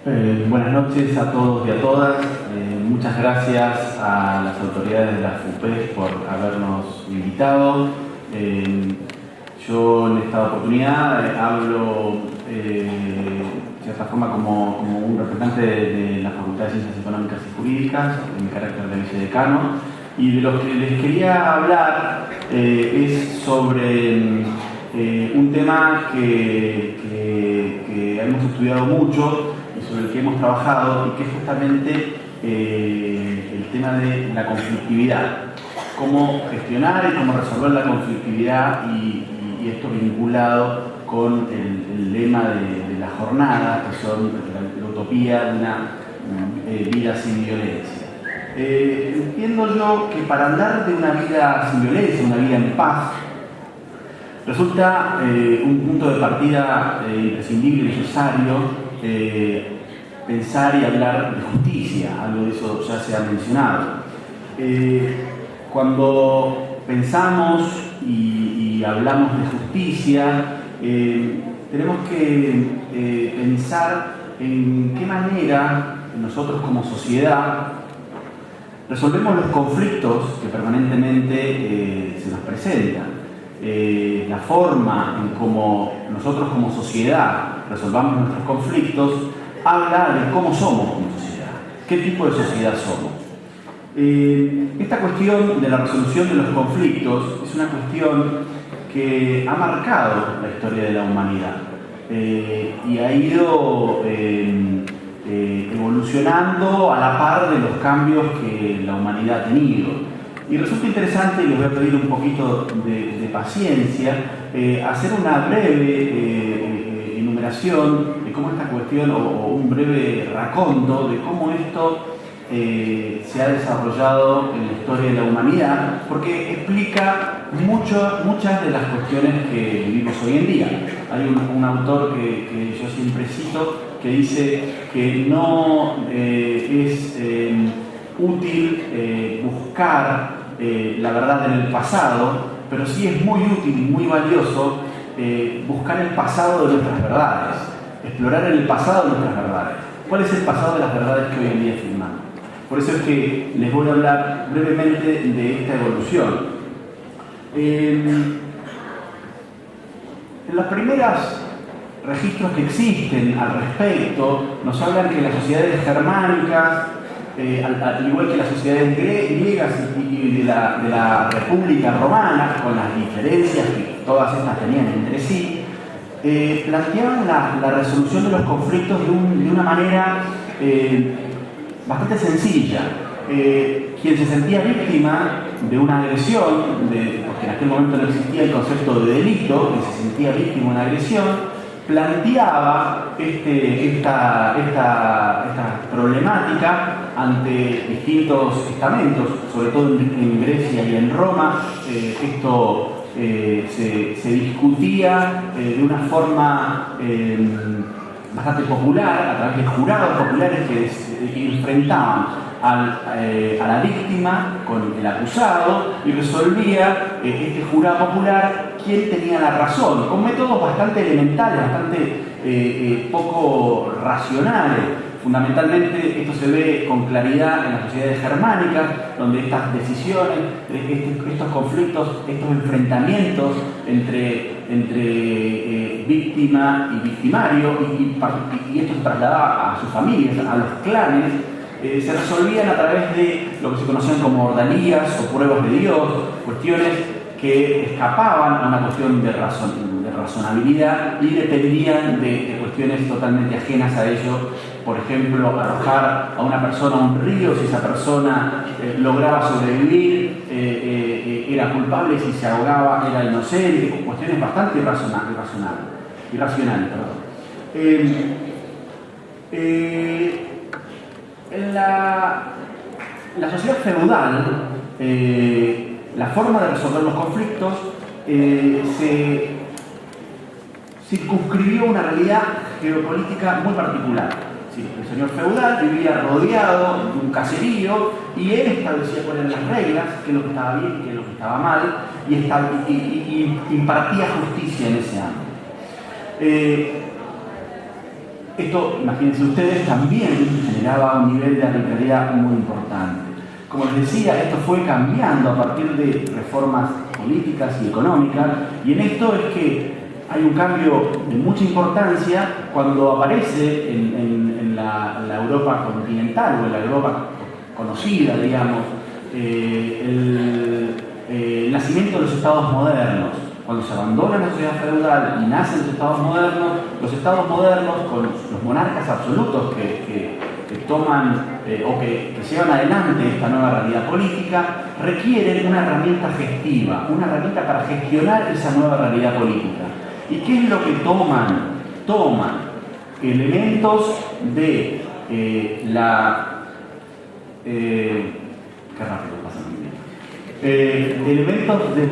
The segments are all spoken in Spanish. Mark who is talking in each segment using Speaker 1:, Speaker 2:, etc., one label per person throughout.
Speaker 1: Buenas noches a todos y a todas. Muchas gracias a las autoridades de la FUPES por habernos invitado. Yo en esta oportunidad hablo de cierta forma como un representante de la Facultad de Ciencias Económicas y Jurídicas, en mi carácter de vicedecano, y de lo que les quería hablar es sobre un tema que hemos estudiado mucho y sobre el que hemos trabajado, y que es justamente el tema de la conflictividad. Cómo gestionar y cómo resolver la conflictividad, y esto vinculado con el lema de la jornada, que son la utopía de una vida sin violencia. Entiendo yo que para andar de una vida sin violencia, una vida en paz, resulta un punto de partida imprescindible y necesario pensar y hablar de justicia. Algo de eso ya se ha mencionado. Cuando pensamos y hablamos de justicia, tenemos que pensar en qué manera nosotros como sociedad resolvemos los conflictos que permanentemente se nos presentan. La forma en cómo nosotros como sociedad resolvamos nuestros conflictos habla de cómo somos como sociedad, qué tipo de sociedad somos. Esta cuestión de la resolución de los conflictos es una cuestión que ha marcado la historia de la humanidad y ha ido evolucionando a la par de los cambios que la humanidad ha tenido. Y resulta interesante, y les voy a pedir un poquito de paciencia, hacer una breve enumeración de cómo esta cuestión, o un breve raconto de cómo esto se ha desarrollado en la historia de la humanidad, porque explica muchas de las cuestiones que vivimos hoy en día. Hay un autor que yo siempre cito que dice que no es útil buscar la verdad en el pasado, pero sí es muy útil y muy valioso buscar el pasado de nuestras verdades, explorar el pasado de nuestras verdades. ¿Cuál es el pasado de las verdades que hoy en día afirmamos? Por eso es que les voy a hablar brevemente de esta evolución. En los primeros registros que existen al respecto nos hablan que las sociedades germánicas, al igual que las sociedades griegas y de la República Romana, con las diferencias que todas estas tenían entre sí, planteaban la resolución de los conflictos de una manera bastante sencilla. Quien se sentía víctima de una agresión, porque en aquel momento no existía el concepto de delito, quien se sentía víctima de una agresión, planteaba esta problemática ante distintos estamentos, sobre todo en Grecia y en Roma. Esto se discutía de una forma bastante popular, a través de jurados populares que enfrentaban a la víctima con el acusado, y resolvía este jurado popular quién tenía la razón, con métodos bastante elementales, bastante poco racionales. Fundamentalmente esto se ve con claridad en las sociedades germánicas, donde estas decisiones, estos conflictos, estos enfrentamientos entre víctima y victimario, y esto se trasladaba a sus familias, a los clanes, se resolvían a través de lo que se conocían como ordalías o pruebas de Dios, cuestiones que escapaban a una cuestión de razonabilidad y dependían de cuestiones totalmente ajenas a ello. Por ejemplo, arrojar a una persona a un río, si esa persona lograba sobrevivir, era culpable, si se ahogaba era inocente, cuestiones bastante irracionales. En la sociedad feudal, la forma de resolver los conflictos se circunscribió una realidad geopolítica muy particular. Sí, el señor feudal vivía rodeado de un caserío y él establecía cuáles eran las reglas, qué es lo que estaba bien, qué es lo que estaba mal, y impartía justicia en ese ámbito. Esto, imagínense ustedes, también generaba un nivel de arbitrariedad muy importante. Como les decía, esto fue cambiando a partir de reformas políticas y económicas, y en esto es que hay un cambio de mucha importancia cuando aparece en la Europa continental o en la Europa conocida, digamos, el nacimiento de los estados modernos. Cuando se abandona la sociedad feudal y nacen los estados modernos con los monarcas absolutos que toman o que llevan adelante esta nueva realidad política, requieren una herramienta gestiva, una herramienta para gestionar esa nueva realidad política. ¿Y qué es lo que toman? Toman elementos de qué rápido pasa mi vida. Elementos de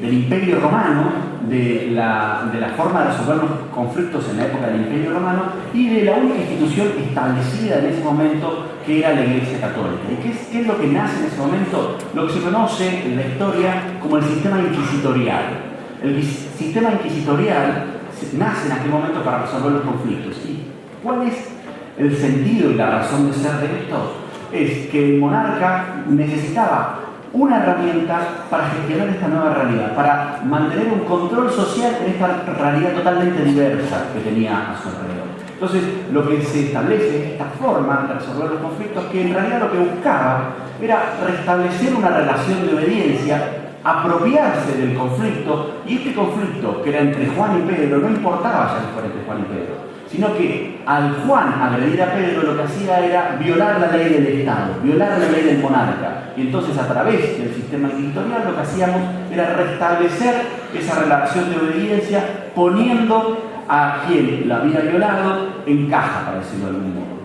Speaker 1: del Imperio Romano, de la forma de resolver los conflictos en la época del Imperio Romano y de la única institución establecida en ese momento, que era la Iglesia Católica. ¿Y qué es lo que nace en ese momento? Lo que se conoce en la historia como el sistema inquisitorial. El sistema inquisitorial nace en aquel momento para resolver los conflictos. ¿Y cuál es el sentido y la razón de ser de esto? Es que el monarca necesitaba una herramienta para gestionar esta nueva realidad, para mantener un control social en esta realidad totalmente diversa que tenía a su alrededor. Entonces, lo que se establece es esta forma de resolver los conflictos, que en realidad lo que buscaba era restablecer una relación de obediencia, apropiarse del conflicto, y este conflicto, que era entre Juan y Pedro, no importaba ya que fuera entre Juan y Pedro, sino que al Juan agredir a Pedro lo que hacía era violar la ley del Estado, violar la ley del monarca. Y entonces, a través del sistema inquisitorial, lo que hacíamos era restablecer esa relación de obediencia, poniendo a quien la había violado en caja, para decirlo de algún modo.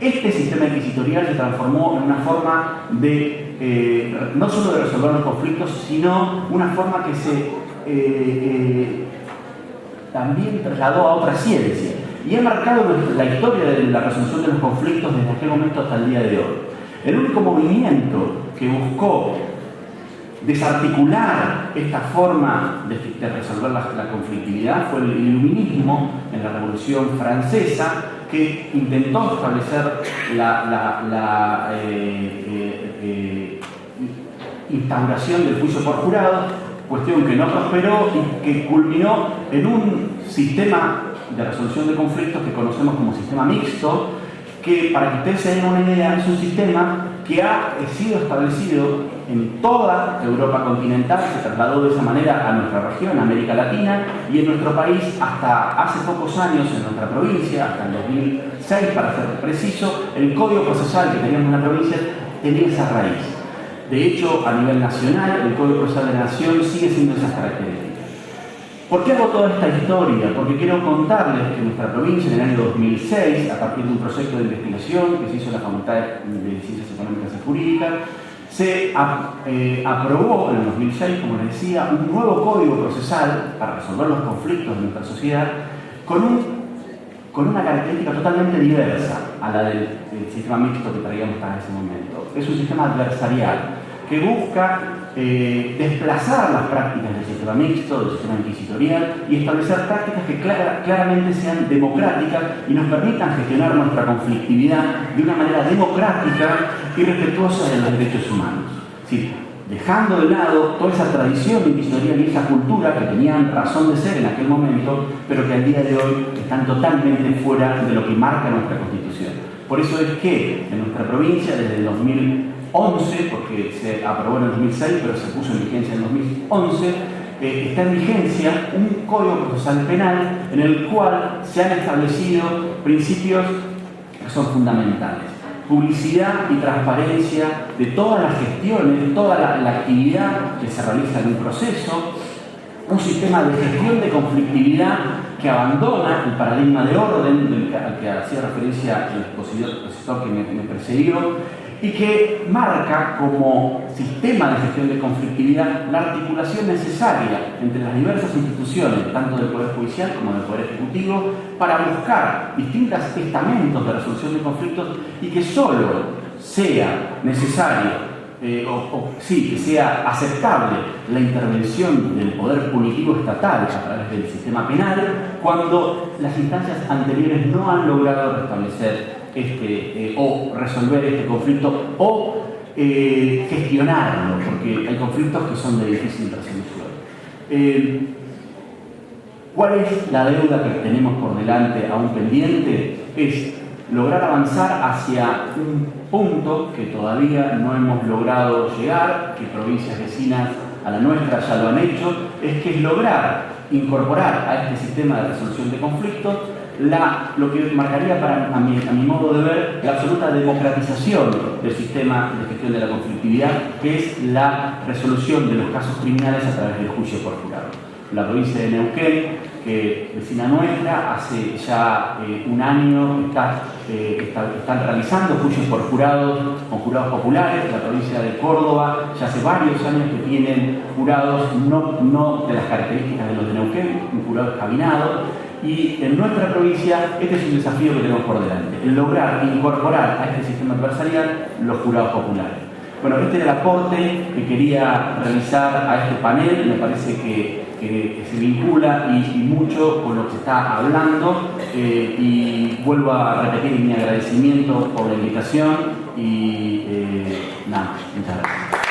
Speaker 1: Este sistema inquisitorial se transformó en una forma de, no solo de resolver los conflictos, sino una forma que se también trasladó a otra ciencia. Y ha marcado la historia de la resolución de los conflictos desde aquel momento hasta el día de hoy. El único movimiento que buscó desarticular esta forma de resolver la conflictividad fue el iluminismo en la Revolución Francesa, que intentó establecer la instauración del juicio por jurado, cuestión que no prosperó y que culminó en un sistema de resolución de conflictos que conocemos como sistema mixto, que, para que ustedes se den una idea, es un sistema que ha sido establecido en toda Europa continental, se trasladó de esa manera a nuestra región, América Latina, y en nuestro país hasta hace pocos años, en nuestra provincia, hasta el 2006 para ser preciso, el Código Procesal que teníamos en la provincia tenía esa raíz. De hecho, a nivel nacional, el Código Procesal de la Nación sigue siendo esas características. ¿Por qué hago toda esta historia? Porque quiero contarles que nuestra provincia, en el año 2006, a partir de un proyecto de investigación que se hizo en la Facultad de Ciencias Económicas y Jurídicas, se aprobó en el 2006, como les decía, un nuevo código procesal para resolver los conflictos de nuestra sociedad con una característica totalmente diversa a la del sistema mixto que traíamos hasta ese momento. Es un sistema adversarial que busca desplazar las prácticas del sistema mixto, del sistema inquisitorial, y establecer prácticas que claramente sean democráticas y nos permitan gestionar nuestra conflictividad de una manera democrática y respetuosa de los derechos humanos. Sí, dejando de lado toda esa tradición inquisitorial y esa cultura que tenían razón de ser en aquel momento, pero que al día de hoy están totalmente fuera de lo que marca nuestra Constitución. Por eso es que en nuestra provincia, desde el 2011, porque se aprobó en el 2006, pero se puso en vigencia en el 2011, está en vigencia un código procesal penal en el cual se han establecido principios que son fundamentales. Publicidad y transparencia de todas las gestiones, toda la actividad que se realiza en un proceso, un sistema de gestión de conflictividad que abandona el paradigma de orden al que hacía referencia el expositor que me precedió, y que marca como sistema de gestión de conflictividad la articulación necesaria entre las diversas instituciones, tanto del Poder Judicial como del Poder Ejecutivo, para buscar distintos estamentos de resolución de conflictos, y que solo sea necesario que sea aceptable la intervención del poder punitivo estatal a través del sistema penal cuando las instancias anteriores no han logrado restablecer o resolver este conflicto o gestionarlo, porque hay conflictos que son de difícil resolución. ¿Cuál es la deuda que tenemos por delante aún pendiente? Es lograr avanzar hacia un punto que todavía no hemos logrado llegar, que provincias vecinas a la nuestra ya lo han hecho, es lograr incorporar a este sistema de resolución de conflictos lo que marcaría a mi modo de ver la absoluta democratización del sistema de gestión de la conflictividad, que es la resolución de los casos criminales a través del juicio por jurado. La provincia de Neuquén, que vecina nuestra, hace ya un año están realizando juicios por jurados con jurados populares. La provincia de Córdoba ya hace varios años que tienen jurados no de las características de los de Neuquén, un jurado escabinado. Y en nuestra provincia este es un desafío que tenemos por delante, el lograr incorporar a este sistema adversarial los jurados populares. Bueno, este era el aporte que quería realizar a este panel. Me parece que se vincula y mucho con lo que se está hablando, y vuelvo a repetir mi agradecimiento por la invitación y nada, muchas gracias.